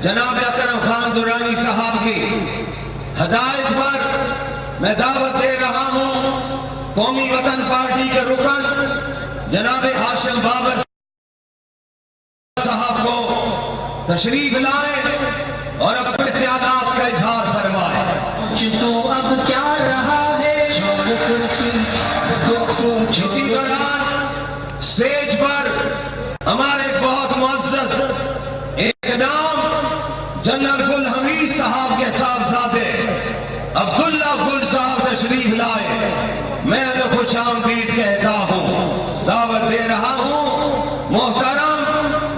جناب اکرم خان درانی صاحب کی ہدایت پر میں دعوت دے رہا ہوں قومی وطن پارٹی کے رکن جناب ہاشم بابر صاحب کو تشریف لائے اور اپنے خیالات کا اظہار فرمائے۔ تو اب کیا رہا ہے اسی دوران سٹیج پر ہمارے بہت معزز ایک نام جنرل گل حمید صاحب کے صاحبزادے عبداللہ گل صاحب تشریف لائے۔ میں انہیں خوش آمدید کہتا ہوں، دعوت دے رہا ہوں محترم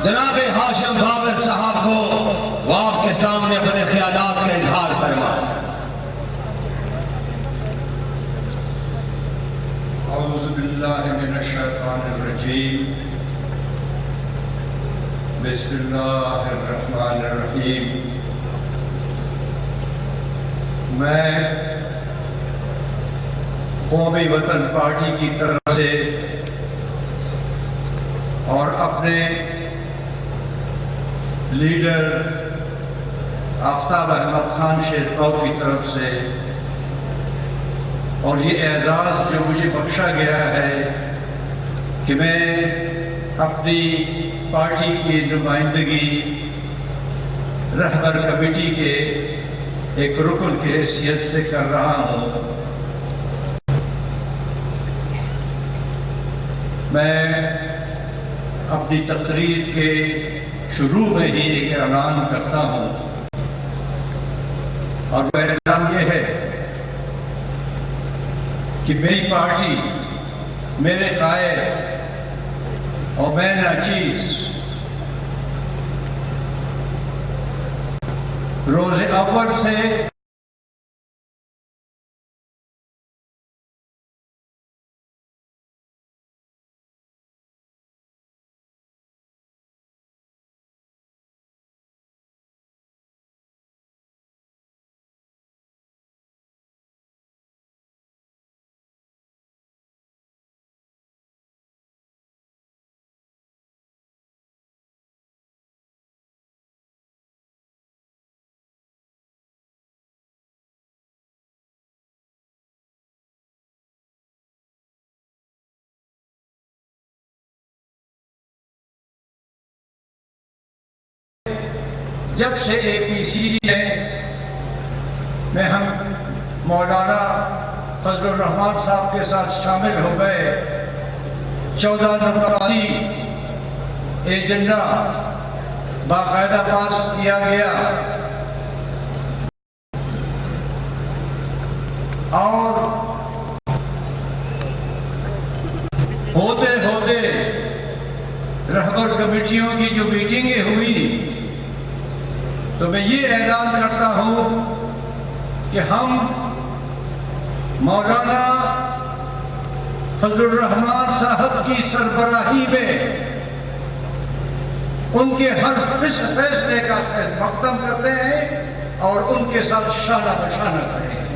جناب ہاشم بابر صاحب کو وہ آپ کے سامنے اپنے خیالات کا اظہار فرمائیں۔ اعوذ باللہ من الشیطان الرجیم، بسم اللہ الرحمن الرحیم۔ میں قومی وطن پارٹی کی طرف سے اور اپنے لیڈر آفتاب احمد خان شیرپور کی طرف سے اور یہ اعزاز جو مجھے بخشا گیا ہے کہ میں اپنی پارٹی کی نمائندگی رہبر کمیٹی کے ایک رکن کی حیثیت سے کر رہا ہوں، میں اپنی تقریر کے شروع میں ہی ایک اعلان کرتا ہوں، اور وہ اعلان یہ ہے کہ میری پارٹی، میرے قائد اور میں ناچیز روز اول سے جب سے اے پی سی ہے میں ہم مولانا فضل الرحمان صاحب کے ساتھ شامل ہو گئے، 14 نمبراتی ایجنڈا باقاعدہ پاس کیا گیا اور ہوتے ہوتے رہبر کمیٹیوں کی جو میٹنگیں ہوئی تو میں یہ اعلان کرتا ہوں کہ ہم مولانا فضل الرحمان صاحب کی سربراہی میں ان کے ہر فیصلے کا مقدم کرتے ہیں اور ان کے ساتھ شانہ بشانہ کھڑے ہیں۔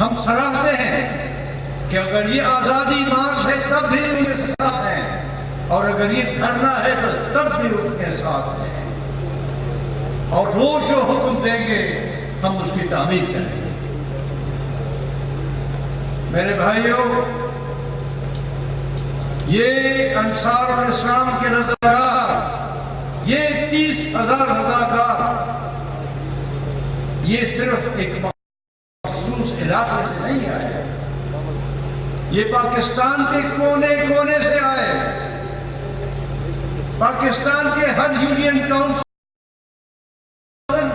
ہم سراہتے ہیں کہ اگر یہ آزادی مارچ ہے تب بھی ان کے ساتھ ہیں، اور اگر یہ دھرنا ہے تو تب بھی ان کے ساتھ ہیں، اور وہ جو حکم دیں گے ہم اس کی تعمیل کریں گے۔ میرے بھائیوں، یہ انصار الاسلام کے رضاکار، یہ 30,000 رضاکار، یہ صرف ایک مخصوص علاقے سے نہیں آئے، یہ پاکستان کے کونے کونے سے آئے، پاکستان کے ہر یونین ٹاؤن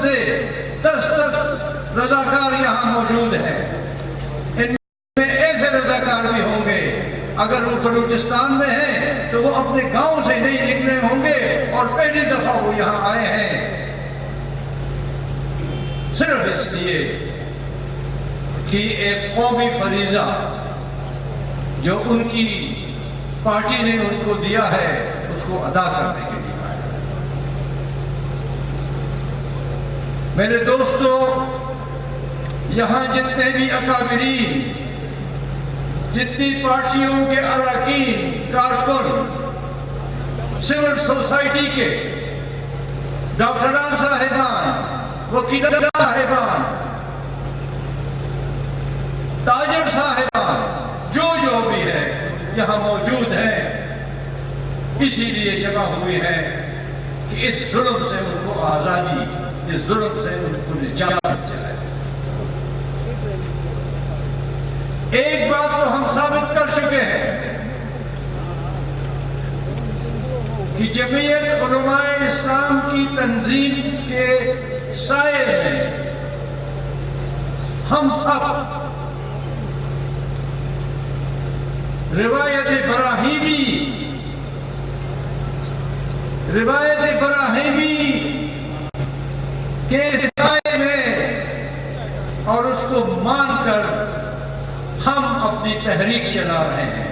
سے 10 رضاکار یہاں موجود ہیں۔ ان میں ایسے رضاکار بھی ہوں گے اگر وہ بلوچستان میں ہیں تو وہ اپنے گاؤں سے نہیں نکلے ہوں گے اور پہلی دفعہ وہ یہاں آئے ہیں صرف اس لیے کہ ایک قومی فریضہ جو ان کی پارٹی نے ان کو دیا ہے اس کو ادا کرنے کے لیے آئے۔ میرے دوستو، یہاں جتنے بھی اکابرین، جتنی پارٹیوں کے اراکین، کارکن، سول سوسائٹی کے ڈاکٹران صاحبان، وکیل صاحبان، تاجر صاحبان، جو بھی ہے یہاں موجود ہے، اسی لیے جمع ہوئی ہے کہ اس ظلم سے ان کو آزادی، اس ظلم سے ان کو نجات جائے۔ ایک بات تو ہم ثابت کر چکے ہیں کہ جمعیت علماء اسلام کی تنظیم کے سائے میں ہم سب روایت ابراہیمی کے سائے میں اور اس کو مان کر ہم اپنی تحریک چلا رہے ہیں۔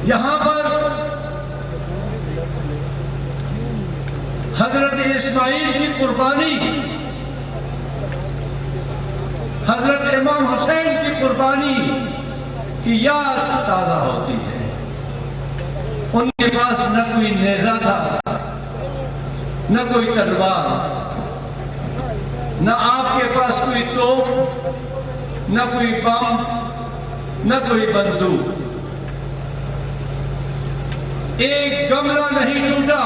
یہاں پر حضرت اسماعیل کی قربانی، حضرت امام حسین کی قربانی کی یاد تازہ ہوتی ہے۔ ان کے پاس نہ کوئی نیزہ تھا، نہ کوئی تلوار، نہ آپ کے پاس کوئی توپ، نہ کوئی بم، نہ کوئی بندوق۔ ایک گملہ نہیں ٹوٹا۔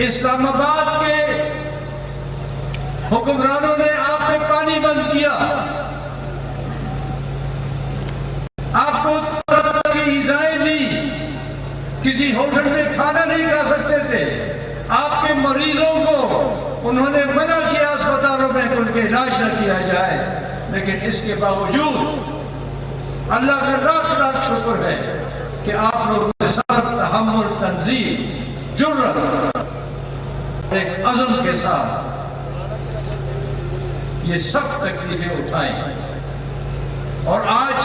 اسلام آباد کے حکمرانوں نے آپ پہ پانی بند کیا، آپ کو طرح کی ایذائیں دی، کسی ہوٹل میں کھانا نہیں کھا سکتے تھے، آپ کے مریضوں کو انہوں نے منع کیا اسپتالوں میں کہ ان کے علاج نہ کیا جائے، لیکن اس کے باوجود اللہ کا لاکھ لاکھ شکر ہے کہ آپ لوگوں کے ساتھ تحمل، تنظیم، جرأت، ایک عزم کے ساتھ یہ سخت تکلیفیں اٹھائیں۔ اور آج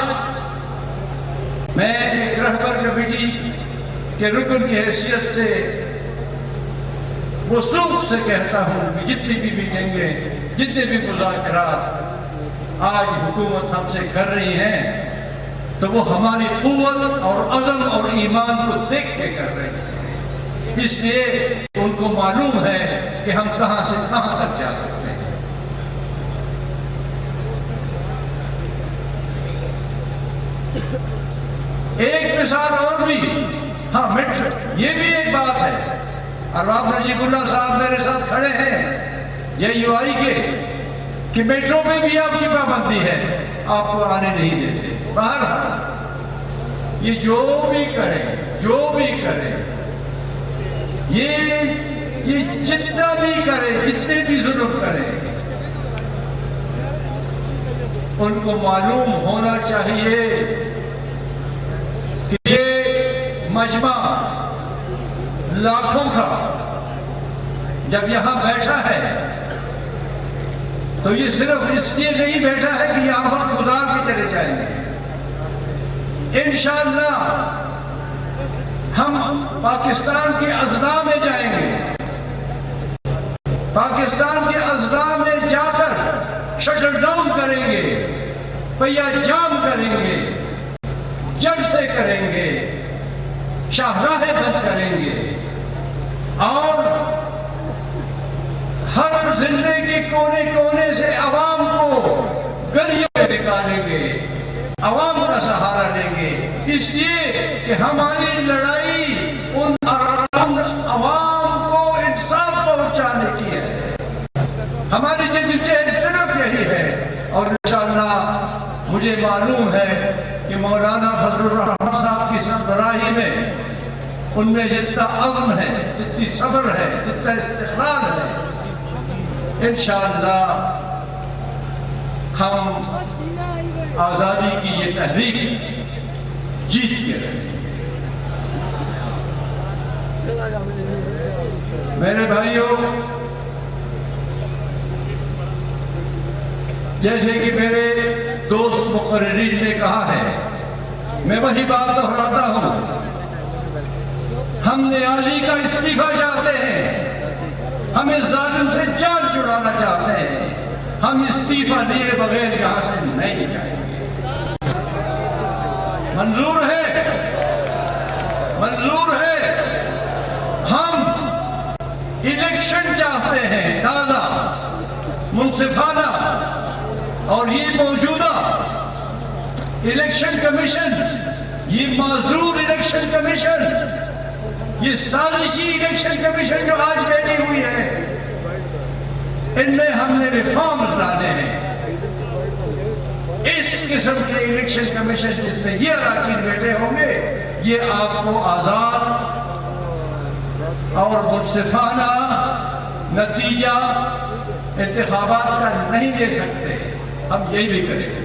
میں ایک رہبر کمیٹی کے رکن کی حیثیت سے وثوق سے کہتا ہوں کہ جتنی بھی میٹنگیں، جتنے بھی مذاکرات آج حکومت ہم سے کر رہی ہیں تو وہ ہماری قوت اور عزم اور ایمان کو دیکھ کے کر رہے ہیں، اس لیے ان کو معلوم ہے کہ ہم کہاں سے کہاں تک جا سکتے ہیں۔ ایک مثال اور بھی، ہاں یہ بھی ایک بات ہے، ارباب نجیب اللہ صاحب میرے ساتھ کھڑے ہیں JUI کے، کہ میٹرو میں بھی آپ کی پابندی ہے، آپ کو آنے نہیں دیتے۔ بہرحال یہ جو بھی کریں، یہ جتنا بھی کریں، جتنے بھی ظلم کریں، ان کو معلوم ہونا چاہیے کہ یہ مجمع لاکھوں کا جب یہاں بیٹھا ہے تو یہ صرف اس لیے نہیں بیٹھا ہے کہ یہاں وقت گزار کے چلے جائیں گے۔ انشاءاللہ ہم پاکستان کے اضلاع میں جائیں گے، پاکستان کے اضلاع میں جا کر شٹل ڈاؤن کریں گے، پہیا جام کریں گے، جلسے کریں گے، شاہراہیں بند کریں گے، اور ہر ضلع کے کونے کونے سے عوام کو گلیوں میں نکالیں گے، عوام کا سہارا لیں گے، اس لیے کہ ہماری لڑائی ان عوام کو انصاف پہنچانے کی ہے۔ ہماری جدوجہد صرف یہی ہے، اور انشاءاللہ مجھے معلوم ہے کہ مولانا فضل الرحمان صاحب کی سربراہی میں ان میں جتنا عزم ہے، جتنی صبر ہے، جتنا استقلال ہے، انشاءاللہ ہم آزادی کی یہ تحریک جیت کے رہیں گے۔ میرے بھائیوں، جیسے کہ میرے دوست مقررین نے کہا ہے، میں وہی بات دہراتا ہوں، ہم نیازی کا استعفیٰ چاہتے ہیں، ہم اس ظالم سے جان چھڑانا چاہتے ہیں، ہم استعفیٰ دیے بغیر یہاں سے نہیں جائیں گے۔ منظور ہے؟ منظور ہے؟ ہم الیکشن چاہتے ہیں تازہ، منصفانہ، اور یہ موجودہ الیکشن کمیشن، یہ معذور الیکشن کمیشن، یہ سازشی الیکشن کمیشن جو آج بیٹھی ہوئی ہے، ان میں ہم نے ریفارمز لانے ہیں۔ اس قسم کے الیکشن کمیشن جس میں یہ اراکین بیٹھے ہوں گے، یہ آپ کو آزاد اور منصفانہ نتیجہ انتخابات کا نہیں دے سکتے۔ ہم یہی بھی کریں گے۔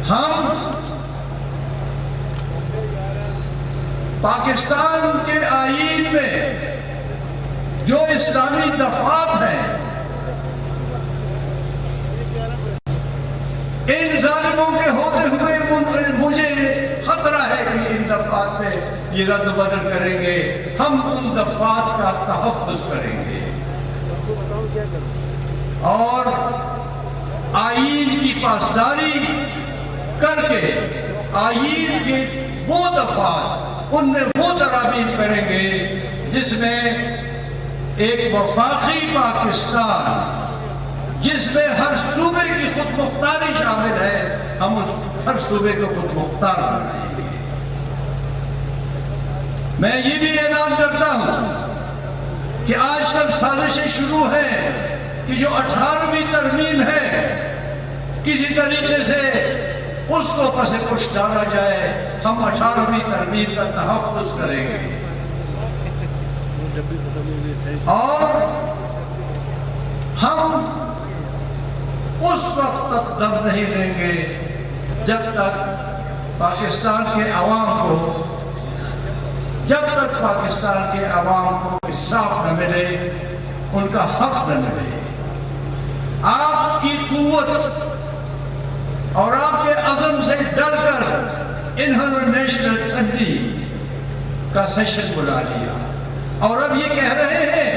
ہم پاکستان کے آئین میں جو اسلامی دفعات ہیں، ان ظالموں کے ہوتے ہوئے مجھے خطرہ ہے کہ ان دفعات میں یہ رد بدل کریں گے۔ ہم ان دفعات کا تحفظ کریں گے اور آئین کی پاسداری کر کے آئین کے وہ دفعات، ان میں وہ ترامیم کریں گے جس میں ایک وفاقی پاکستان، جس میں ہر صوبے کی خود مختاری شامل ہے، ہم اس ہر صوبے کو خود مختار بنائیں گے۔ میں یہ بھی اعلان کرتا ہوں کہ آج کل سازشیں شروع ہیں کہ جو 18ویں ترمیم ہے کسی طریقے سے اس کو پس پش ڈالا جائے۔ ہم 18ویں ترمیم کا تحفظ کریں گے اور ہم اس وقت تک دم نہیں لیں گے جب تک پاکستان کے عوام کو انصاف نہ ملے، ان کا حق نہ ملے۔ آپ کی قوت اور آپ کے عزم سے ڈر کر انہوں نے نیشنل اسمبلی کا سیشن بلا لیا اور اب یہ کہہ رہے ہیں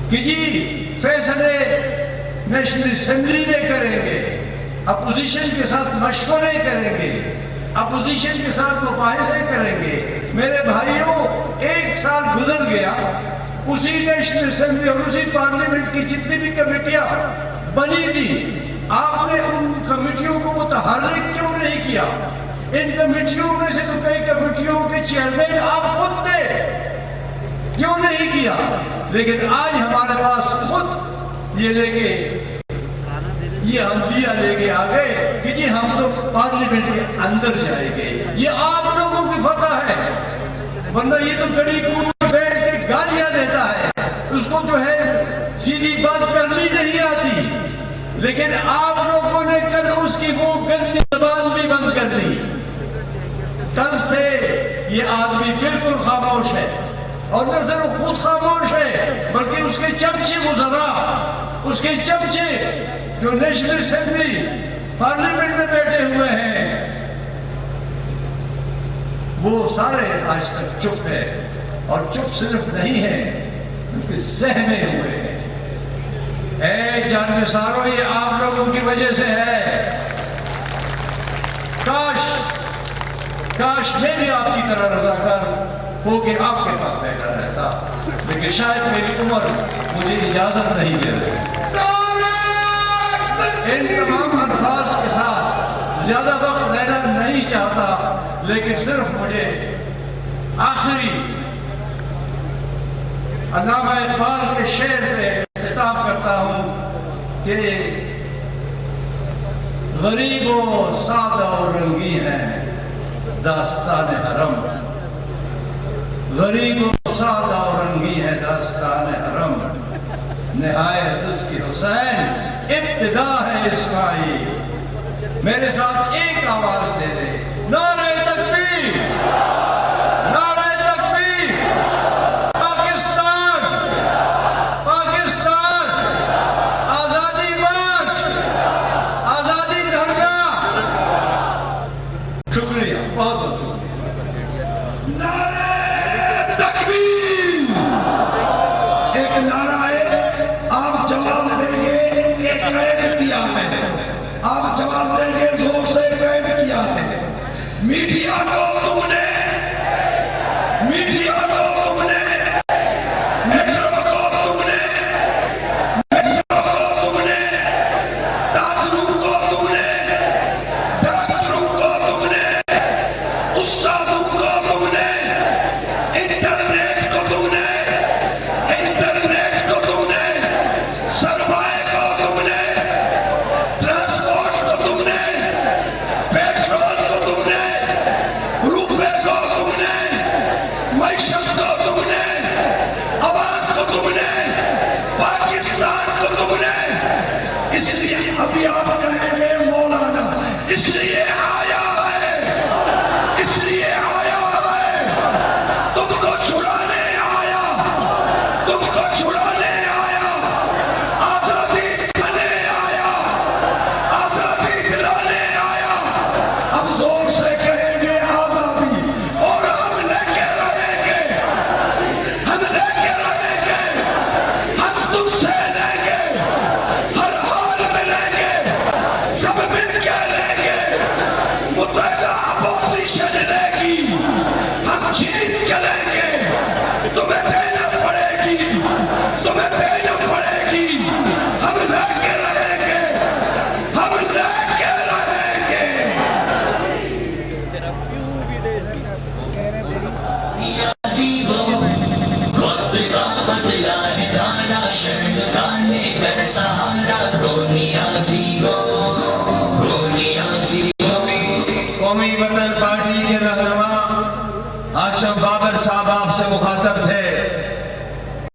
کہ جی فیصلے نیشنل اسمبلی میں کریں گے، اپوزیشن کے ساتھ مشورے کریں گے، اپوزیشن کے ساتھ مباحثے کریں گے۔ میرے بھائیوں، 1 سال گزر گیا، اسی نیشنل اسمبلی اور اسی پارلیمنٹ کی جتنی بھی کمیٹیاں بنی تھی، آپ نے ان کمیٹیوں کو متحرک کیوں نہیں کیا؟ ان کمیٹیوں میں سے تو کئی کمیٹیوں کے چیئرمین آپ خود تھے، کیوں نہیں کیا؟ لیکن آج ہمارے پاس خود یہ لے کے یہ عندیہ لے کے آ گئے کہ جی ہم تو پارلیمنٹ کے اندر جائیں گے۔ یہ آپ لوگوں کی فتح ہے، ورنہ یہ تو گلی کوچ بیٹھ کے گالیاں دیتا ہے، اس کو جو ہے سیدھی بات کرنی نہیں آتی۔ لیکن آپ لوگوں نے کل اس کی وہ گندی زبان بھی بند کر دی۔ کل سے یہ آدمی بالکل خاموش ہے، اور نہ صرف خود خاموش ہے بلکہ اس کے چمچے وزراء، اس کے چمچے جو نیشنل اسمبلی پارلیمنٹ میں بیٹھے ہوئے ہیں، وہ سارے آج تک چپ ہے، اور چپ صرف نہیں ہے بلکہ سہمے ہوئے ہیں۔ اے جان نثارو، یہ آپ لوگوں کی وجہ سے ہے۔ کاش میں بھی آپ کی طرح رضاکار ہو کے آپ کے پاس بیٹھا رہتا، لیکن شاید میری عمر مجھے اجازت نہیں دے رہی۔ ان تمام الفاظ کے ساتھ زیادہ وقت لینا نہیں چاہتا، لیکن صرف مجھے آخری علامہ اقبال کے شعر پہ خطاب کرتا ہوں کہ غریب و سادہ و رنگی ہے داستان حرم، غریب و سادہ و رنگی ہے داستان حرم، نہایت اس کی حسین ابتدا ہے اسماعیل۔ میرے ساتھ ایک آواز دے دے، نعرہ تکبیر، نعرہ تکبیر، پاکستان، پاکستان، آزادی مارچ، آزادی دھرنا۔ شکریہ، بہت بہت شکریہ۔ نعرہ تکبیر، ایک نعرہ ہے، آپ جواب دیں گے، ایک قید کیا ہے، آپ جواب دیں گے زور سے قید میڈیا کو تم نے میٹرو کو تم نے ڈاکٹروں کو تم نے استادوں کو تم نے انٹرنیٹ کو تم نے سرمایہ کو تم نے ٹرانسپورٹ کو تم نے پیٹرول کو تم نے روپے کو تم نے معیشت کو تم نے عوام کو تم نے پاکستان کو تم نے اس لیے ابھی آپ کہیں گے مولانا اس لیے آیا ہے تم کو چھڑانے آیا آزادی دلانے آیا اب زور سے کہیں گے آزادی اور ہم لے کے رہیں گے ہم تم سے لیں گے ہر حال میں لیں گے سب مل کے لیں گے متحدہ اپوزیشن لے گی ہم جیت کے لیں گے تمہیں دینا پڑے گی ہم لے کے رہیں گے یا زیبو خود بغافت لاہ دانا شرگانے گر سہارا کو نیازی